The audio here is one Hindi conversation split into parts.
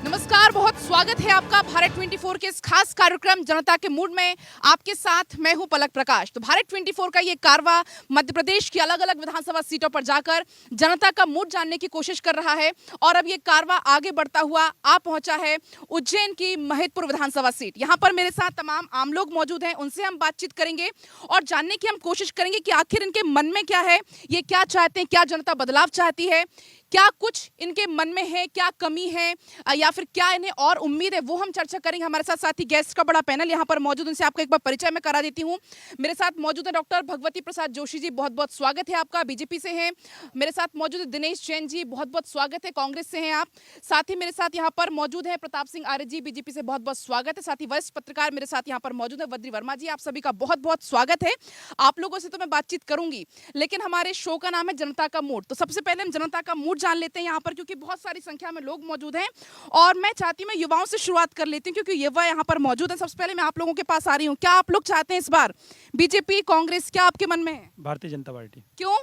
नमस्कार, बहुत स्वागत है आपका भारत 24 के इस खास कार्यक्रम जनता के मूड में। आपके साथ मैं हूं पलक प्रकाश। तो भारत 24 का ये कारवा मध्य प्रदेश की अलग अलग विधानसभा सीटों पर जाकर जनता का मूड जानने की कोशिश कर रहा है और अब ये कारवा आगे बढ़ता हुआ आ पहुंचा है उज्जैन की महिदपुर विधानसभा सीट। यहाँ पर मेरे साथ तमाम आम लोग मौजूद हैं, उनसे हम बातचीत करेंगे और जानने की हम कोशिश करेंगे कि आखिर इनके मन में क्या है, ये क्या चाहते हैं, क्या जनता बदलाव चाहती है, क्या कुछ इनके मन में है, क्या कमी है या फिर क्या इन्हें और उम्मीद है, वो हम चर्चा करेंगे। हमारे साथ साथी गेस्ट का बड़ा पैनल यहाँ पर मौजूद, उनसे आपको एक बार परिचय में करा देती हूँ। मेरे साथ मौजूद है डॉक्टर भगवती प्रसाद जोशी जी, बहुत बहुत स्वागत है आपका, बीजेपी से हैं। मेरे साथ मौजूद है दिनेश जैन जी, बहुत बहुत स्वागत है, कांग्रेस से हैं आप। साथ ही मेरे साथ यहाँ पर मौजूद है प्रताप सिंह आर्य जी, बीजेपी से, बहुत बहुत स्वागत है। साथ ही वरिष्ठ पत्रकार मेरे साथ यहाँ पर मौजूद है बद्री वर्मा जी, आप सभी का बहुत बहुत स्वागत है। आप लोगों से तो मैं बातचीत करूंगी, लेकिन हमारे शो का नाम है जनता का मूड। तो सबसे पहले हम जनता का मूड जान लेते हैं यहाँ पर, क्योंकि बहुत सारी संख्या में लोग मौजूद हैं और मैं चाहती हूँ मैं युवाओं से शुरुआत कर लेती हूँ, क्योंकि युवा यहाँ पर मौजूद है। सबसे पहले मैं आप लोगों के पास आ रही हूँ, क्या आप लोग चाहते हैं इस बार बीजेपी, कांग्रेस, क्या आपके मन में है? भारतीय जनता पार्टी। क्यों?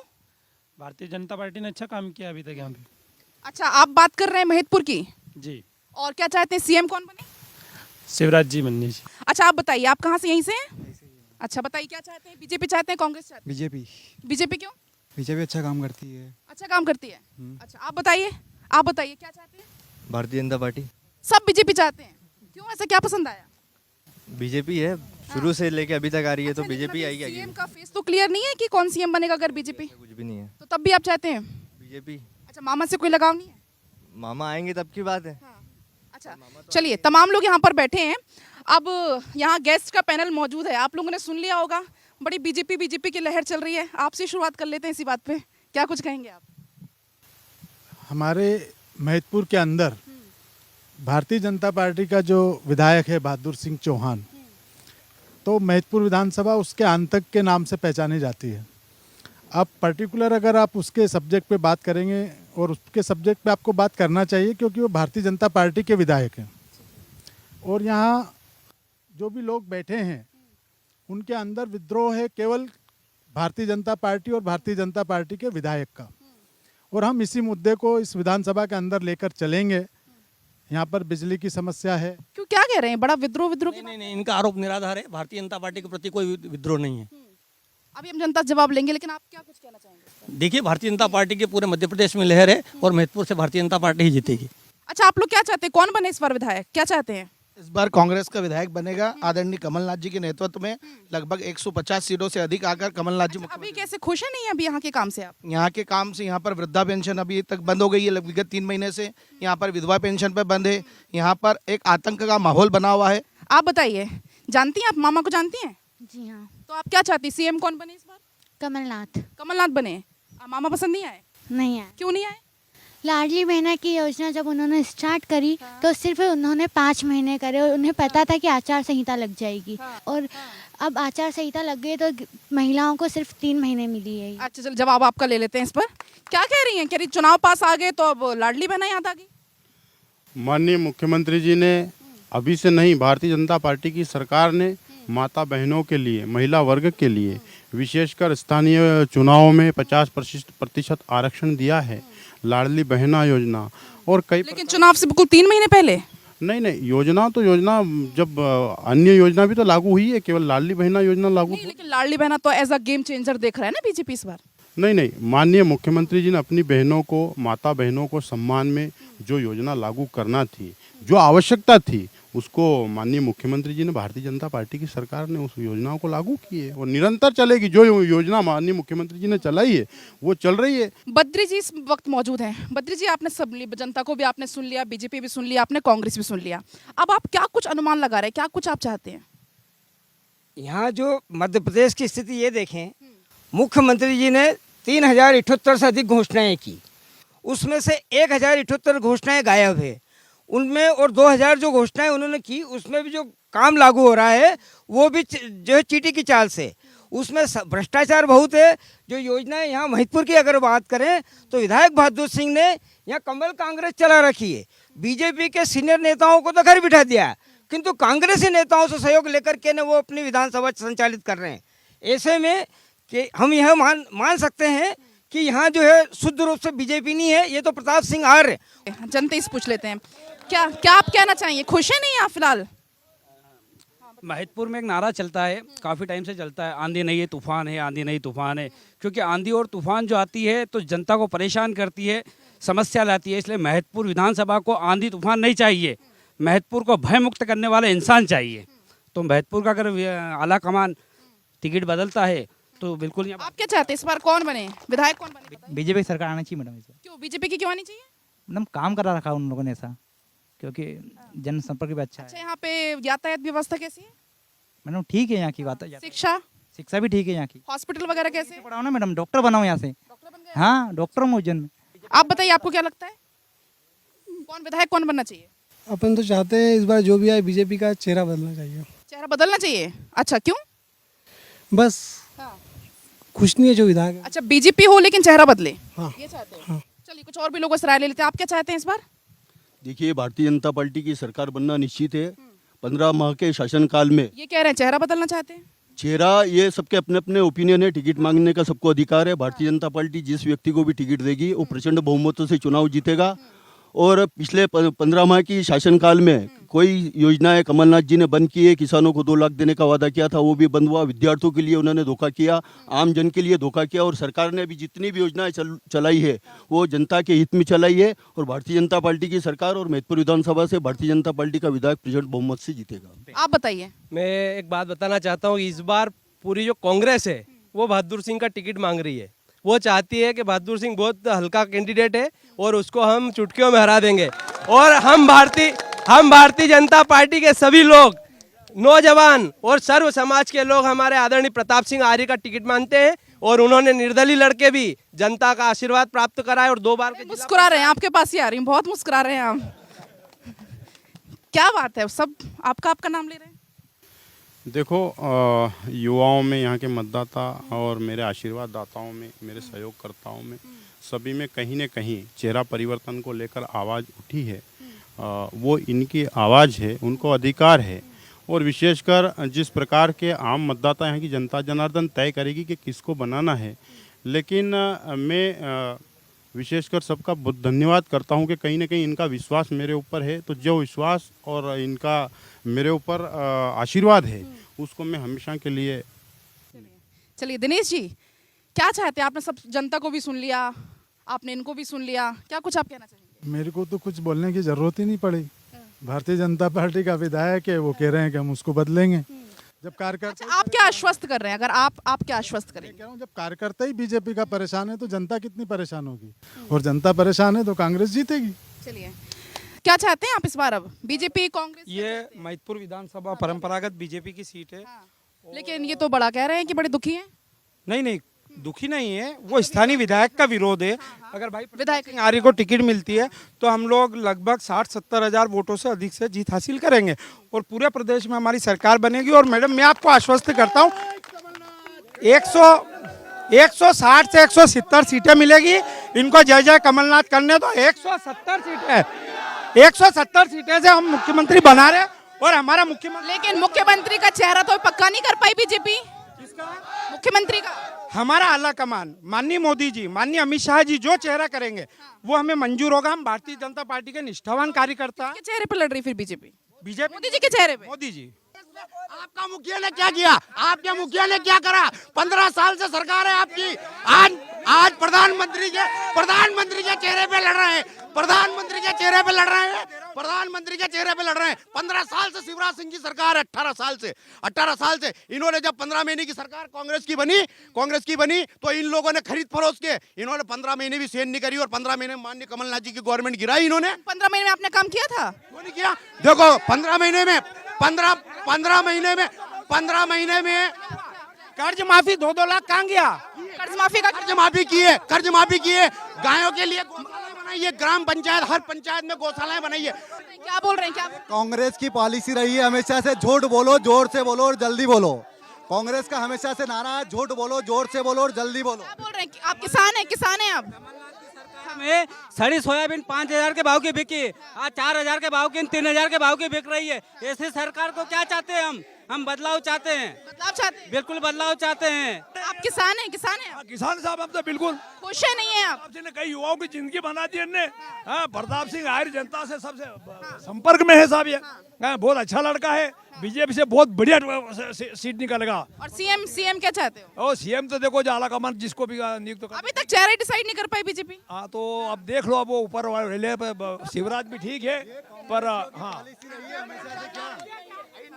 भारतीय जनता पार्टी ने अच्छा काम किया अभी तक यहाँ पे। अच्छा, आप बात कर रहे हैं महिदपुर की, जी। और क्या चाहते हैं, सीएम कौन बने? शिवराज जी मन्नी जी। अच्छा, आप बताइए, आप कहाँ से, यहीं से हैं? अच्छा, बताइए क्या चाहते हैं, बीजेपी चाहते हैं, कांग्रेस चाहते हैं? बीजेपी। बीजेपी क्यों? बीजेपी अच्छा काम करती है। अच्छा काम करती है। अच्छा, आप बताइए क्या चाहते हैं? भारतीय जनता पार्टी। सब बीजेपी चाहते हैं, क्यों, ऐसा क्या पसंद आया? बीजेपी है, शुरू से लेके अभी तक आ रही है, तो अच्छा, लेकिन बीजेपी अभी आएगी आगे। सीएम का फेस तो क्लियर नहीं है कि कौन सीएम बनेगा अगर बीजेपी, कुछ भी नहीं है तो तब भी आप चाहते हैं बीजेपी। अच्छा, मामा से कोई लगाव नहीं है? मामा आएंगे तब की बात है। हाँ। अच्छा, चलिए, तमाम लोग यहाँ पर बैठे हैं। अब यहाँ गेस्ट का पैनल मौजूद है, आप लोगों ने सुन लिया होगा, बड़ी बीजेपी की लहर चल रही है। आपसे शुरुआत कर लेते हैं इसी बात पे, क्या कुछ कहेंगे आप? हमारे महिदपुर के अंदर भारतीय जनता पार्टी का जो विधायक है बहादुर सिंह चौहान, तो महिदपुर विधानसभा उसके आंतक के नाम से पहचानी जाती है। अब पर्टिकुलर अगर आप उसके सब्जेक्ट पे बात करेंगे, और उसके सब्जेक्ट पे आपको बात करना चाहिए क्योंकि वो भारतीय जनता पार्टी के विधायक हैं, और यहाँ जो भी लोग बैठे हैं उनके अंदर विद्रोह है केवल भारतीय जनता पार्टी और भारतीय जनता पार्टी के विधायक का, और हम इसी मुद्दे को इस विधानसभा के अंदर लेकर चलेंगे। यहाँ पर बिजली की समस्या है। क्यों, क्या कह रहे हैं, बड़ा विद्रोह की नहीं, इनका आरोप निराधार है। भारतीय जनता पार्टी के प्रति कोई विद्रोह नहीं है। अभी हम जनता जवाब लेंगे, लेकिन आप क्या कुछ कहना चाहेंगे? देखिए, भारतीय जनता पार्टी के पूरे मध्य प्रदेश में लहर है और महिदपुर से भारतीय जनता पार्टी ही जीतेगी। अच्छा, आप लोग क्या चाहते हैं, कौन बने इस बार विधायक, क्या चाहते हैं? इस बार कांग्रेस का विधायक बनेगा आदरणीय कमलनाथ जी के नेतृत्व में। लगभग 150 सीटों से अधिक आकर कमलनाथ जी अभी कैसे खुश है नहीं अभी यहाँ के काम से आप? यहाँ के काम से, यहाँ पर वृद्धा पेंशन अभी तक बंद हो गई है, विगत 3 महीने से यहाँ पर विधवा पेंशन पे बंद है। यहाँ पर एक आतंक का माहौल बना हुआ है। आप बताइए, जानती हैं आप मामा को, जानती हैं? जी हाँ, तो आप क्या चाहती, सीएम कौन बने इस बार? कमलनाथ। कमलनाथ बने। मामा पसंद नहीं आए? नहीं है। क्यों नहीं आए? लाडली बहना की योजना जब उन्होंने स्टार्ट करी तो सिर्फ उन्होंने 5 महीने करे, और उन्हें पता था कि आचार संहिता लग जाएगी, और अब आचार संहिता लग गई तो महिलाओं को सिर्फ 3 महीने मिली है। अच्छा, चल जवाब आपका ले लेते हैं इस पर। क्या कह रही हैं, कह रही चुनाव पास आ गए तो अब लाडली बहना याद आ गई? माननीय मुख्यमंत्री जी ने अभी से नहीं, भारतीय जनता पार्टी की सरकार ने माता बहनों के लिए, महिला वर्ग के लिए विशेषकर स्थानीय चुनावों में 50% आरक्षण दिया है। लाडली बहना योजना और कई, लेकिन चुनाव से बिल्कुल 3 महीने पहले। नहीं, योजना तो योजना, जब अन्य योजना भी तो लागू हुई है, केवल लाडली बहना योजना लागू नहीं, लेकिन लाडली बहना तो एज अ गेम चेंजर देख रहा है ना बीजेपी इस बार। नहीं, माननीय मुख्यमंत्री जी ने अपनी बहनों को, माता बहनों को सम्मान में जो योजना लागू करना थी, जो आवश्यकता थी, उसको माननीय मुख्यमंत्री जी ने, भारतीय जनता पार्टी की सरकार ने उस योजनाओं को लागू की है और निरंतर चलेगी। जो योजना माननीय मुख्यमंत्री जी ने चलाई है वो चल रही है। बद्री जी इस वक्त मौजूद हैं। बद्री जी, आपने सब जनता को भी आपने सुन लिया, बीजेपी भी सुन लिया, आपने कांग्रेस भी सुन लिया, अब आप क्या कुछ अनुमान लगा रहे हैं, क्या कुछ आप चाहते हैं? यहाँ जो मध्य प्रदेश की स्थिति ये देखें, मुख्यमंत्री जी ने 3078 से अधिक घोषणाएं की, उसमें से 1078 घोषणाएं गायब है उनमें, और 2000 जो घोषणाएं उन्होंने की उसमें भी जो काम लागू हो रहा है वो भी जो है चीटी की चाल से, उसमें भ्रष्टाचार बहुत है। जो योजनाएं यहाँ महिदपुर की अगर बात करें तो विधायक बहादुर सिंह ने यहाँ कमल कांग्रेस चला रखी है, बीजेपी के सीनियर नेताओं को तो घर बिठा दिया है, किंतु कांग्रेसी नेताओं से सहयोग लेकर के वो अपनी विधानसभा संचालित कर रहे हैं। ऐसे में कि हम यह मान सकते हैं कि यहाँ जो है शुद्ध रूप से बीजेपी नहीं है, ये तो प्रताप सिंह आर्य। जनता से पूछ लेते हैं, क्या क्या आप कहना चाहेंगे? खुश है नहीं आप फिलहाल? महतपुर में एक नारा चलता है, काफ़ी टाइम से चलता है, आंधी नहीं है तूफान है, आंधी नहीं तूफान है। क्योंकि आंधी और तूफान जो आती है तो जनता को परेशान करती है, समस्या लाती है। इसलिए महतपुर विधानसभा को आंधी तूफान नहीं चाहिए, महतपुर को भय मुक्त करने वाला इंसान चाहिए। तो महतपुर का अगर आला कमान टिकट बदलता है तो बिल्कुल यहाँ। आप क्या चाहते हैं इस बार कौन बने विधायक, कौन बने? बीजेपी की सरकार आनी चाहिए मैडम। इसे क्यों बीजेपी की क्यों आनी चाहिए? मैडम काम करा रखा उन लोगों ने ऐसा, क्योंकि जनसंपर्क भी अच्छा अच्छा, है। यहाँ पे यातायात व्यवस्था कैसी है? मैडम ठीक है यहाँ की बात है, शिक्षा, शिक्षा भी ठीक है यहाँ की। हॉस्पिटल वगैरह कैसे? पढ़ाओ ना मैडम, डॉक्टर बनाओ यहाँ से। हाँ डॉक्टर हूँ उज्जैन में। आप बताइए आपको क्या लगता है कौन विधायक कौन बनना चाहिए? अपन तो चाहते हैं इस बार जो भी आए बीजेपी का चेहरा बदलना चाहिए। चेहरा बदलना चाहिए? अच्छा, क्यों? बस खुश नहीं है जो विधायक है। अच्छा, बीजेपी हो लेकिन चेहरा बदले, हाँ। ये चाहते हैं? चलिए कुछ और भी लोगों से राय ले लेते हैं। आप क्या चाहते हैं इस बार? देखिए, भारतीय जनता पार्टी की सरकार बनना निश्चित है। 15 माह के शासनकाल में ये कह रहे हैं चेहरा बदलना चाहते हैं। चेहरा, ये सबके अपने अपने ओपिनियन है, टिकट मांगने का सबको अधिकार है। भारतीय जनता पार्टी जिस व्यक्ति को भी टिकट देगी वो प्रचंड बहुमतों से चुनाव जीतेगा। और पिछले 15 माह की शासनकाल में कोई योजनाएं कमलनाथ जी ने बंद की है। किसानों को 2 लाख देने का वादा किया था, वो भी बंद हुआ। विद्यार्थियों के लिए उन्होंने धोखा किया, आम जन के लिए धोखा किया। और सरकार ने अभी जितनी भी योजनाएं चलाई है वो जनता के हित में चलाई है। और भारतीय जनता पार्टी की सरकार और महतपुर विधानसभा से भारतीय जनता पार्टी का विधायक प्रचंड बहुमत से जीतेगा। आप बताइए। मैं एक बात बताना चाहता हूँ, इस बार पूरी जो कांग्रेस है वो बहादुर सिंह का टिकट मांग रही है। वो चाहती है कि बहादुर सिंह बहुत हल्का कैंडिडेट है और उसको हम चुटकियों में हरा देंगे। और हम भारतीय जनता पार्टी के सभी लोग, नौजवान और सर्व समाज के लोग हमारे आदरणीय प्रताप सिंह आर्य का टिकट मानते हैं। और उन्होंने निर्दलीय लड़के भी जनता का आशीर्वाद प्राप्त करा है और 2 बार के मुस्कुरा रहे हैं, आपके पास ही आ रही हूँ, बहुत मुस्कुरा रहे हैं आप। क्या बात है, सब आपका नाम ले रहे हैं? देखो, युवाओं में, यहाँ के मतदाता और मेरे आशीर्वाद दाताओं में, मेरे सहयोगकर्ताओं में, सभी में कहीं न कहीं चेहरा परिवर्तन को लेकर आवाज़ उठी है। वो इनकी आवाज़ है, उनको अधिकार है। और विशेषकर जिस प्रकार के आम मतदाता यहाँ की जनता जनार्दन तय करेगी कि किसको बनाना है। लेकिन मैं विशेषकर सबका बहुत धन्यवाद करता हूँ कि कहीं ना कहीं इनका विश्वास मेरे ऊपर है। तो जो विश्वास और इनका मेरे ऊपर आशीर्वाद है उसको मैं हमेशा के लिए। चलिए दिनेश जी, क्या चाहते हैं? आपने सब जनता को भी सुन लिया, आपने इनको भी सुन लिया, क्या कुछ आप कहना चाहेंगे? मेरे को तो कुछ बोलने की जरूरत ही नहीं पड़ी। भारतीय जनता पार्टी का विधायक है, वो कह रहे हैं कि हम उसको बदलेंगे। जब कार्यकर्ता, अच्छा, आप क्या आश्वस्त कर रहे हैं? अगर आप क्या आश्वस्त करेंगे? कह रहा हूँ, जब कार्यकर्ता ही बीजेपी का परेशान है तो जनता कितनी परेशान होगी। और जनता परेशान है तो कांग्रेस जीतेगी। चलिए, क्या चाहते हैं आप इस बार? अब बीजेपी कांग्रेस? ये महतपुर विधानसभा परंपरागत बीजेपी की सीट है। लेकिन ये तो बड़ा कह रहे हैं कि बड़े दुखी हैं। नहीं, दुखी नहीं है, वो स्थानीय विधायक का विरोध है। अगर भाई विधायक सिंह आर्य को टिकट मिलती है तो हम लोग लगभग 60-70 हज़ार वोटों से अधिक से जीत हासिल करेंगे और पूरे प्रदेश में हमारी सरकार बनेगी। और मैडम, मैं आपको आश्वस्त करता हूँ, 160 से 170 सीटें मिलेगी। इनको जय जय कमलनाथ करने दो। 170 सीटें, 170 सीटें से हम मुख्यमंत्री बना रहे। और हमारा मुख्यमंत्री, लेकिन मुख्यमंत्री का चेहरा तो पक्का नहीं कर पाई बीजेपी। मुख्यमंत्री का हमारा आला कमान, माननीय मोदी जी, माननीय अमित शाह जी जो चेहरा करेंगे वो हमें मंजूर होगा। हम भारतीय जनता पार्टी के निष्ठावान कार्यकर्ता। के चेहरे पर लड़ रही फिर बीजेपी? मोदी जी के चेहरे पे? मोदी जी। आपका मुखिया ने क्या किया? आपके मुखिया ने क्या करा? 15 साल से सरकार है आपकी। आज प्रधानमंत्री के चेहरे पे लड़ रहे हैं। प्रधानमंत्री के चेहरे पे लड़ रहे हैं। प्रधानमंत्री के चेहरे पे लड़ रहे हैं। 15 साल से शिवराज सिंह की सरकार है। 18 साल से इन्होंने जब 15 महीने की सरकार कांग्रेस की बनी तो इन लोगों ने खरीद फरोख्त के, इन्होंने 15 महीने भी सहन नहीं करी। और 15 महीने माननीय कमलनाथ जी की गवर्नमेंट गिराई इन्होंने। 15 महीने में आपने काम किया था? क्यों नहीं किया? देखो, 15 महीने में कर्ज माफी 2-2 लाख कहाँ गया? कर्ज माफी की है। गायों के लिए गौशालाएं बनाई है। ग्राम पंचायत, हर पंचायत में गौशालाएं बनाई है। क्या बोल रहे हैं? कांग्रेस की पॉलिसी रही है हमेशा से झूठ बोलो, जोर से बोलो और जल्दी बोलो। कांग्रेस का हमेशा से नारा है झूठ बोलो, जोर से बोलो और जल्दी बोलो। क्या बोल रहे हैं? आप किसान हैं आप? में सड़ी सोयाबीन 5,000 के भाव की बिकी, आज 4,000 के भाव की, 3,000 के भाव की बिक रही है। ऐसे सरकार को क्या चाहते हैं? हम बदलाव चाहते हैं। बदलाव चाहते हैं? बिल्कुल बदलाव चाहते हैं। आप किसान है, किसान है आप? किसान साहब हम तो बिल्कुल खुश है नहीं है आप? प्रताप सिंह ने कई युवाओं की जिंदगी बना दी इनने। हाँ, प्रताप सिंह आहिर जनता से सबसे संपर्क में है साहब ये। हाँ, बहुत अच्छा लड़का है, बीजेपी से बहुत बढ़िया सीट निकलेगा। और सीएम क्या चाहते हो? और सीएम तो देखो जाला कमान जिसको भी नियुक्त कर। अभी तक चेहरा डिसाइड नहीं कर पाई बीजेपी। हाँ, तो अब देख लो, अब वो ऊपर वाले शिवराज भी ठीक है, पर हाँ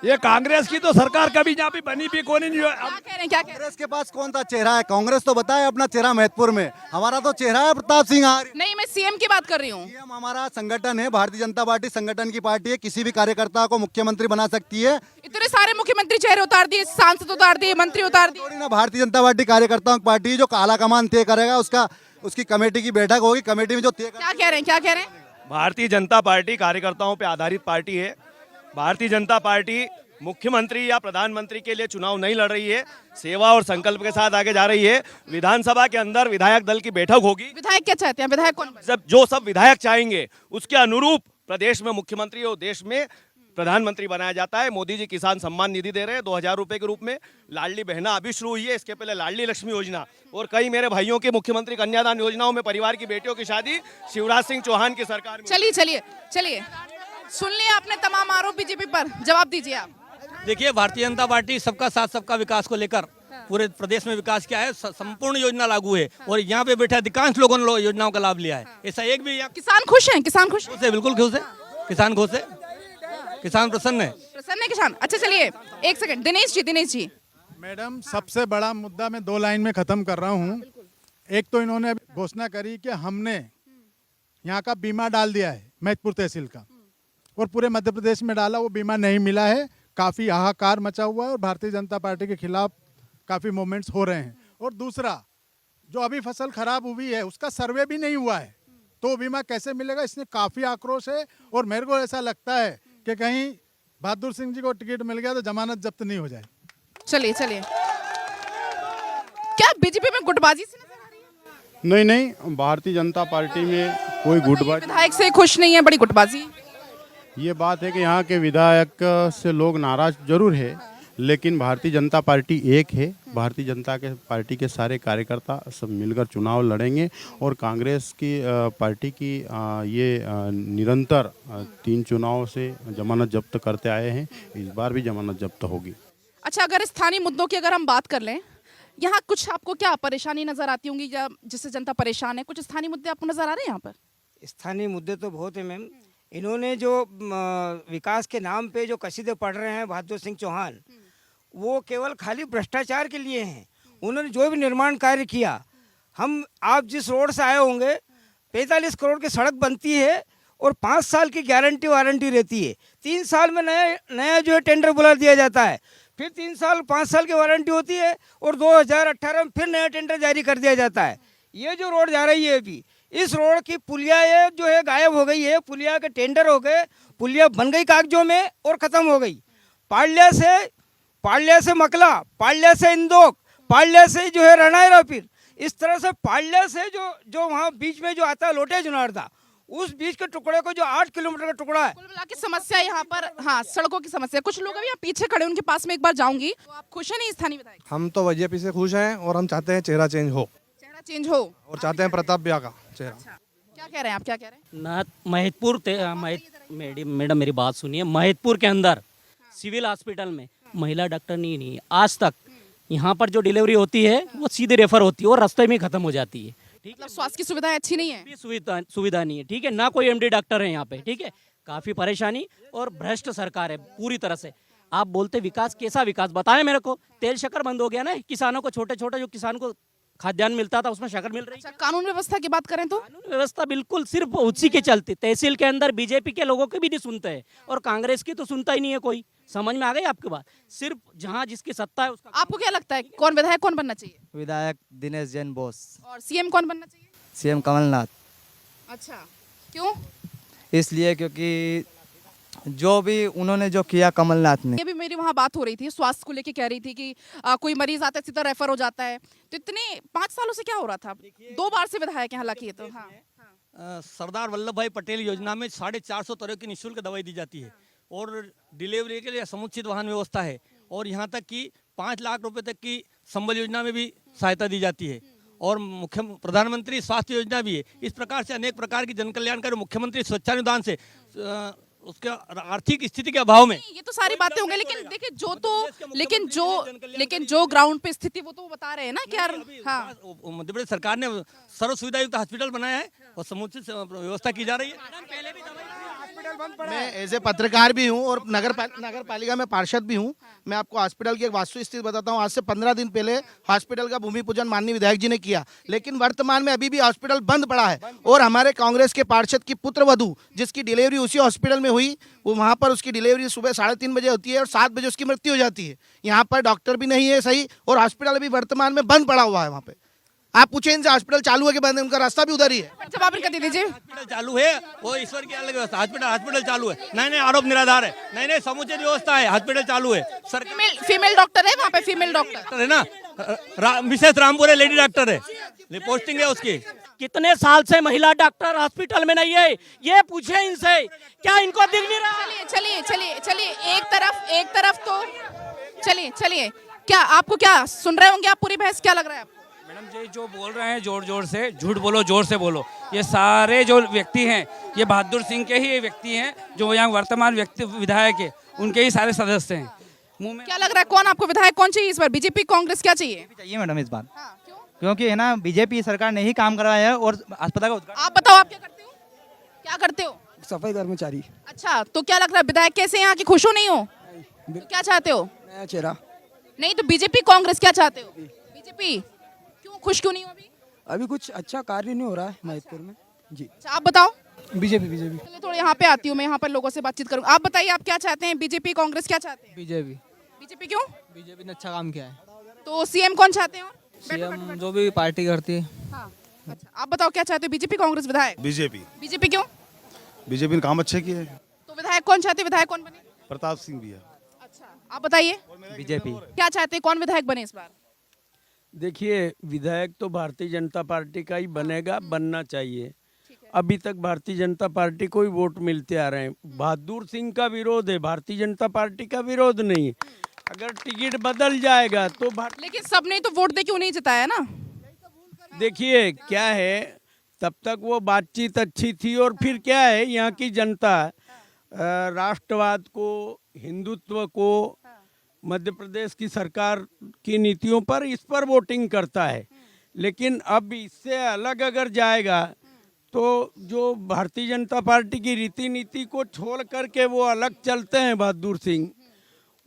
ये कांग्रेस की तो सरकार कभी यहाँ पे बनी भी कौन नहीं। क्या कह रहे हैं, क्या कह रहे हैं? कांग्रेस के पास कौन सा चेहरा है? कांग्रेस तो बताए अपना चेहरा महत्वपुर में, हमारा तो चेहरा है प्रताप सिंह आर्य। नहीं, मैं सीएम की बात कर रही हूँ। सीएम हमारा संगठन है, भारतीय जनता पार्टी संगठन की पार्टी है, किसी भी कार्यकर्ता को मुख्यमंत्री बना सकती है। इतने सारे मुख्यमंत्री चेहरे उतार दिए, सांसद उतार दिए, मंत्री उतार दिए। थोड़ी ना, भारतीय जनता पार्टी कार्यकर्ताओं की पार्टी है, जो काला कमान तय करेगा उसकी कमेटी की बैठक होगी, कमेटी में जो तय क्या कह रहे हैं, क्या कह रहे हैं? भारतीय जनता पार्टी कार्यकर्ताओं पे आधारित पार्टी है। भारतीय जनता पार्टी मुख्यमंत्री या प्रधानमंत्री के लिए चुनाव नहीं लड़ रही है, सेवा और संकल्प के साथ आगे जा रही है। विधानसभा के अंदर विधायक दल की बैठक होगी। विधायक क्या चाहते हैं? विधायक कौन? जो सब विधायक चाहेंगे उसके अनुरूप प्रदेश में मुख्यमंत्री और देश में प्रधानमंत्री बनाया जाता है। मोदी जी किसान सम्मान निधि दे रहे हैं 2000 रुपए के रूप में। लाडली बहना अभी शुरू हुई है, इसके पहले लाडली लक्ष्मी योजना और कई मेरे भाइयों के मुख्यमंत्री कन्यादान योजनाओं में परिवार की बेटियों की शादी शिवराज सिंह चौहान की सरकार में। चलिए सुन लिया आपने तमाम आरोप बीजेपी पर, जवाब दीजिए आप। देखिए, भारतीय जनता पार्टी सबका साथ सबका विकास को लेकर पूरे प्रदेश में विकास किया है, संपूर्ण योजना लागू है और यहाँ पे बैठे अधिकांश लोगों ने योजनाओं का लाभ लिया है। ऐसा एक भी किसान खुश हैं? किसान खुश है, बिल्कुल खुश है, किसान खुश है, किसान प्रसन्न है। प्रसन्न है किसान? अच्छा चलिए एक सेकंड, दिनेश जी। मैडम, सबसे बड़ा मुद्दा मैं 2 लाइन में खत्म कर रहा हूँ। एक तो इन्होंने घोषणा करी कि हमने यहाँ का बीमा डाल दिया है, महतपुर तहसील का, और पूरे मध्य प्रदेश में डाला, वो बीमा नहीं मिला है। काफ़ी हाहाकार मचा हुआ है और भारतीय जनता पार्टी के खिलाफ काफ़ी मूवमेंट्स हो रहे हैं। और दूसरा, जो अभी फसल खराब हुई है उसका सर्वे भी नहीं हुआ है, तो बीमा कैसे मिलेगा, इसमें काफ़ी आक्रोश है। और मेरे को ऐसा लगता है कि कहीं बहादुर सिंह जी को टिकट मिल गया तो जमानत जब्त नहीं हो जाए। चलिए क्या बीजेपी में गुटबाजी से नजर आ रही है? नहीं, भारतीय जनता पार्टी में कोई गुटबाजी। विधायक से खुश नहीं है, बड़ी गुटबाजी। ये बात है कि यहाँ के विधायक से लोग नाराज जरूर है, लेकिन भारतीय जनता पार्टी एक है। भारतीय जनता के पार्टी के सारे कार्यकर्ता सब मिलकर चुनाव लड़ेंगे और कांग्रेस की पार्टी की ये निरंतर 3 चुनाव से जमानत जब्त करते आए हैं, इस बार भी जमानत जब्त होगी। अच्छा, अगर स्थानीय मुद्दों की अगर हम बात कर लें, यहाँ कुछ आपको क्या परेशानी नजर आती होंगी या जिससे जनता परेशान है? कुछ स्थानीय मुद्दे आपको नजर आ रहे हैं यहाँ पर? स्थानीय मुद्दे तो बहुत है मैम। इन्होंने जो विकास के नाम पे जो कसीदे पढ़ रहे हैं बहादुर सिंह चौहान, वो केवल खाली भ्रष्टाचार के लिए हैं। उन्होंने जो भी निर्माण कार्य किया, आप जिस रोड से आए होंगे 45 करोड़ की सड़क बनती है और 5 साल की गारंटी वारंटी रहती है। 3 साल में नया जो है टेंडर बुला दिया जाता है, फिर 5 साल की वारंटी होती है और 2018 में फिर नया टेंडर जारी कर दिया जाता है। ये जो रोड जा रही है अभी, इस रोड की पुलिया ये जो है गायब हो गई है। पुलिया के टेंडर हो गए, पुलिया बन गई कागजों में और ख़त्म हो गई। पाल्या से मकला, पाल्या से इंदौक, पाल्या से जो है रनायरा, फिर इस तरह से पाल्या से जो वहाँ बीच में जो आता है लोटे जुनारदा, उस बीच के टुकड़े को जो 8 किलोमीटर का टुकड़ा है। कुल मिला के समस्या यहाँ पर, हाँ, सड़कों की समस्या। कुछ लोग अभी यहाँ पीछे खड़े, उनके पास में एक बार जाऊंगी। तो आप खुश हैं नहीं स्थानीय विधायक? हम तो बीजेपी से खुश हैं और हम चाहते हैं चेहरा चेंज हो और चाहते हैं प्रताप भैया का चेहरा। क्या कह रहे हैं आप, क्या कह रहे हैं? ना महतपुर मैडम मेरी बात सुनिए, महतपुर के अंदर सिविल हॉस्पिटल में महिला डॉक्टर नहीं है आज तक। यहाँ पर जो डिलीवरी होती है वो सीधे रेफर होती है और रास्ते में खत्म हो जाती है। मतलब स्वास्थ्य की सुविधाएं अच्छी नहीं है? सुविधा नहीं है, ठीक है, ना कोई एमडी डॉक्टर है यहाँ पे, ठीक है। काफी परेशानी और भ्रष्ट सरकार है पूरी तरह से। आप बोलते विकास, कैसा विकास बताएं मेरे को? तेल शक्कर बंद हो गया ना, किसानों को छोटे जो किसान को खाद्यान्न मिलता था उसमें शक्कर मिल रही है। कानून व्यवस्था की बात करें तो कानून व्यवस्था बिल्कुल सिर्फ उसी के चलते, तहसील के अंदर बीजेपी के लोगों की भी नहीं सुनते हैं और कांग्रेस की तो सुनता ही नहीं है कोई। समझ में आ गई आपकी बात? सिर्फ जहां जिसकी सत्ता है उसका। आपको क्या लगता है कौन विधायक कौन बनना चाहिए? विधायक दिनेश जैन बोस। और सीएम कौन बनना चाहिए? सीएम कमलनाथ। अच्छा, क्यों? इसलिए क्योंकि जो भी उन्होंने जो किया कमलनाथ ने। ये भी मेरी वहाँ बात हो रही थी, स्वास्थ्य को लेके कह रही थी कि कोई मरीज आता है सीधा रेफर हो जाता है। तो इतने 5 सालों से क्या हो रहा था? 2 बार से विधायक है हालांकि ये तो। हाँ। सरदार वल्लभ भाई पटेल योजना में 450 तरह की निःशुल्क दवाई दी जाती है और डिलीवरी के लिए समुचित वाहन व्यवस्था है और यहाँ तक कि 5 लाख रुपए तक की संबल योजना में भी सहायता दी जाती है और मुख्य प्रधानमंत्री स्वास्थ्य योजना भी है। इस प्रकार से अनेक प्रकार की जन कल्याणकारी मुख्यमंत्री स्वच्छानुदान से उसके आर्थिक स्थिति के अभाव में ये तो सारी बातें हो गई, लेकिन देखिए लेकिन जो ग्राउंड पे स्थिति वो तो वो बता रहे हैं ना कि यार हाँ मध्य प्रदेश सरकार ने सर्व सुविधा युक्त हॉस्पिटल बनाया है और समुचित व्यवस्था की जा रही है। मैं एज ए पत्रकार भी हूं और नगर पालिका में पार्षद भी हूं। मैं आपको हॉस्पिटल की एक वास्तु स्थिति बताता हूं। आज से 15 दिन पहले हॉस्पिटल का भूमि पूजन माननीय विधायक जी ने किया, लेकिन वर्तमान में अभी भी हॉस्पिटल बंद पड़ा है। और हमारे कांग्रेस के पार्षद की पुत्रवधू जिसकी डिलीवरी उसी हॉस्पिटल में हुई, वो वहाँ पर उसकी डिलीवरी सुबह 3:30 बजे होती है और 7 बजे उसकी मृत्यु हो जाती है। यहाँ पर डॉक्टर भी नहीं है सही और हॉस्पिटल अभी वर्तमान में बंद पड़ा हुआ है। वहाँ पे आप पूछे इनसे हॉस्पिटल चालू है कि बंद है, उनका रास्ता भी उधर ही है। जवाब कर दीजिए। हॉस्पिटल चालू है, वो ईश्वर की अलग व्यवस्था। हॉस्पिटल चालू है, नहीं आरोप निराधार है, नहीं समुचित व्यवस्था है, हॉस्पिटल चालू है। फीमेल डॉक्टर है वहाँ पे, फीमेल डॉक्टर है ना, मिसेस रामपुर है, लेडी डॉक्टर है, पोस्टिंग है उसकी। कितने साल से महिला डॉक्टर हॉस्पिटल में नहीं है, ये पूछे इनसे, क्या इनको दिख नहीं रहा? चलिए एक तरफ तो चलिए क्या आपको क्या सुन रहे होंगे आप पूरी बहस, क्या लग रहा है आपको? मैडम जी जो बोल रहे हैं जोर से, झूठ बोलो जोर से बोलो, ये सारे जो व्यक्ति हैं ये बहादुर सिंह के ही व्यक्ति हैं जो यहाँ वर्तमान विधायक है, उनके ही सारे सदस्य हैं। मुंह में क्या लग रहा है कौन आपको विधायक कौन चाहिए इस बार, बीजेपी कांग्रेस, क्या चाहिए? चाहिए मैडम इस बार, क्योंकि है ना बीजेपी सरकार ने ही काम करवाया है और अस्पताल का उद्घाटन। आप बताओ आप क्या करते हो? सफाई कर्मचारी। अच्छा, तो क्या लग रहा है विधायक कैसे यहाँ की, खुश हो नहीं हो? तो क्या चाहते हो? नया चेहरा। नहीं तो बीजेपी कांग्रेस क्या चाहते हो? बीजेपी खुश क्यों नहीं हो अभी कुछ अच्छा कार्य नहीं हो रहा है महिदपुर में जी। अच्छा, आप बताओ। बीजेपी। चलिए थोड़ा यहाँ पे आती हूँ, मैं यहाँ पर लोगों से बातचीत करूँ। आप बताइए आप क्या चाहते हैं, बीजेपी कांग्रेस क्या चाहते हैं? बीजेपी क्यों? बीजेपी ने अच्छा काम किया है। तो सीएम कौन चाहते हैं? सीएम जो भी पार्टी करती है। हाँ, अच्छा आप बताओ क्या चाहते हो, बीजेपी कांग्रेस विधायक? बीजेपी क्यों? बीजेपी ने काम अच्छे किए। तो विधायक कौन चाहते, विधायक कौन बने? प्रताप सिंह भी है। अच्छा आप बताइए बीजेपी। क्या चाहते हैं, कौन विधायक बने इस बार? देखिए विधायक तो भारतीय जनता पार्टी का ही बनेगा, बनना चाहिए। अभी तक भारतीय जनता पार्टी को ही वोट मिलते आ रहे हैं। बहादुर सिंह का विरोध है, भारतीय जनता पार्टी का विरोध नहीं। अगर टिकट बदल जाएगा तो लेकिन सबने तो वोट दे क्यों नहीं जिताया ना? देखिए क्या है, तब तक वो बातचीत अच्छी थी और फिर क्या है, यहाँ की जनता राष्ट्रवाद को, हिंदुत्व को, मध्य प्रदेश की सरकार की नीतियों पर, इस पर वोटिंग करता है। लेकिन अब इससे अलग अगर जाएगा तो जो भारतीय जनता पार्टी की रीति नीति को छोड़ करके वो अलग चलते हैं बहादुर सिंह,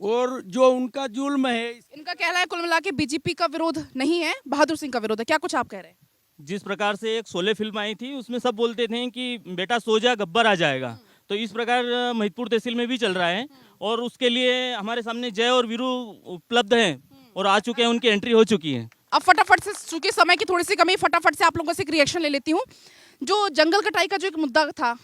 और जो उनका जुल्म है। इनका कहना है कुल मिला के बीजेपी का विरोध नहीं है, बहादुर सिंह का विरोध है। क्या कुछ आप कह रहे हैं? जिस प्रकार से एक शोले फिल्म आई थी उसमें सब बोलते थे कि बेटा सो जा गब्बर आ जाएगा, तो इस प्रकार महिदपुर तहसील में भी चल रहा है और उसके लिए हमारे सामने जय और वीरू उपलब्ध हैं और आ चुके हैं, उनकी एंट्री हो चुकी है। अब फटाफट से, चूंकि समय की थोड़ी सी कमी, फटाफट से आप लोगों से एक रिएक्शन ले लेती हूँ। जो जंगल कटाई का जो एक मुद्दा था,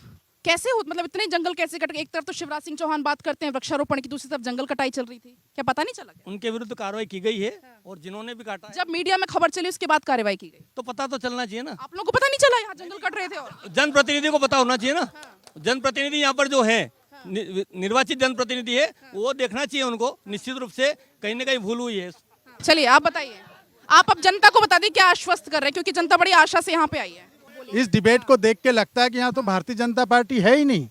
कैसे हो, मतलब इतने जंगल कैसे कट गए? एक तरफ तो शिवराज सिंह चौहान बात करते हैं वृक्षारोपण की, दूसरी तरफ जंगल कटाई चल रही थी, क्या पता नहीं चला? उनके विरुद्ध कार्रवाई की गई है और जिन्होंने भी काटा, जब मीडिया में खबर चली उसके बाद कार्रवाई की गई, तो पता तो चलना चाहिए ना। आप लोगों को पता नहीं चला यहाँ जंगल कट रहे थे? और जनप्रतिनिधि को पता होना चाहिए ना। जनप्रतिनिधि यहाँ पर जो है, निर्वाचित जनप्रतिनिधि है, वो देखना चाहिए उनको। निश्चित रूप से कहीं ना कहीं भूल हुई है। चलिए आप बताइए, आप अब जनता को बता दें क्या आश्वस्त कर रहे हैं, क्योंकि जनता बड़ी आशा से यहाँ पे आई है। इस डिबेट को देख के लगता है कि यहाँ तो भारतीय जनता पार्टी है ही नहीं,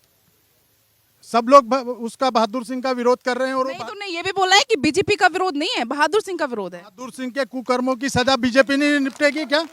सब लोग उसका बहादुर सिंह का विरोध कर रहे हैं। और नहीं तो नहीं, ये भी बोला है कि बीजेपी का विरोध नहीं है, बहादुर सिंह का विरोध है। बहादुर सिंह के कुकर्मों की सजा बीजेपी नहीं निपटेगी क्या?